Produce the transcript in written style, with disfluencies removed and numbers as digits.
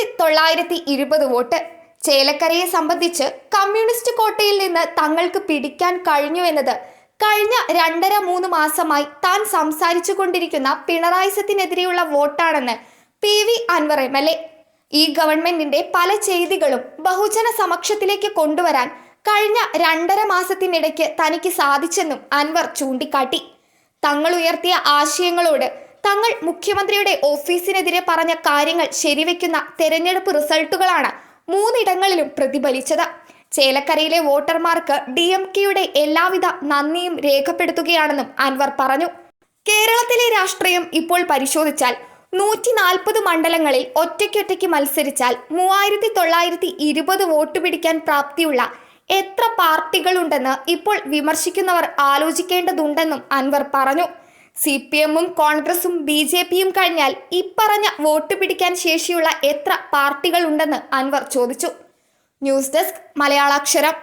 3920 vote. ചേലക്കരയെ സംബന്ധിച്ച് communist കോട്ടയിൽ നിന്ന് തങ്ങൾക്ക് പിടിക്കാൻ കഴിഞ്ഞുവെന്നത് കഴിഞ്ഞ 2.5-3 മാസമായി താൻ സംസാരിച്ചു കൊണ്ടിരിക്കുന്ന പിണറായി സത്തിനെതിരെയുള്ള വോട്ടാണെന്ന് PV അൻവർ MLA. ഈ ഗവൺമെന്റിന്റെ പല ചെയ്തികളും ബഹുജന സമക്ഷത്തിലേക്ക് കൊണ്ടുവരാൻ കഴിഞ്ഞ 2.5 മാസത്തിനിടയ്ക്ക് തനിക്ക് സാധിച്ചെന്നും അൻവർ ചൂണ്ടിക്കാട്ടി. തങ്ങൾ ഉയർത്തിയ ആശയങ്ങളോട് തങ്ങൾ മുഖ്യമന്ത്രിയുടെ ഓഫീസിനെതിരെ പറഞ്ഞ കാര്യങ്ങൾ ശരിവെക്കുന്ന തെരഞ്ഞെടുപ്പ് റിസൾട്ടുകളാണ് 3 ഇടങ്ങളിലും പ്രതിഫലിച്ചത്. ചേലക്കരയിലെ വോട്ടർമാർക്ക് DMKയുടെ എല്ലാവിധ നന്ദിയും രേഖപ്പെടുത്തുകയാണെന്നും അൻവർ പറഞ്ഞു. കേരളത്തിലെ രാഷ്ട്രീയം ഇപ്പോൾ പരിശോധിച്ചാൽ 140 മണ്ഡലങ്ങളിൽ ഒറ്റയ്ക്കൊറ്റയ്ക്ക് മത്സരിച്ചാൽ 3920 വോട്ട് പിടിക്കാൻ പ്രാപ്തിയുള്ള എത്ര പാർട്ടികളുണ്ടെന്ന് ഇപ്പോൾ വിമർശിക്കുന്നവർ ആലോചിക്കേണ്ടതുണ്ടെന്നും അൻവർ പറഞ്ഞു. CPM-ഉം കോൺഗ്രസും BJP-യും കഴിഞ്ഞാൽ ഇപ്പറഞ്ഞ വോട്ട് പിടിക്കാൻ ശേഷിയുള്ള എത്ര പാർട്ടികൾ ഉണ്ടെന്ന് അൻവർ ചോദിച്ചു. News desk മലയാളാക്ഷരം.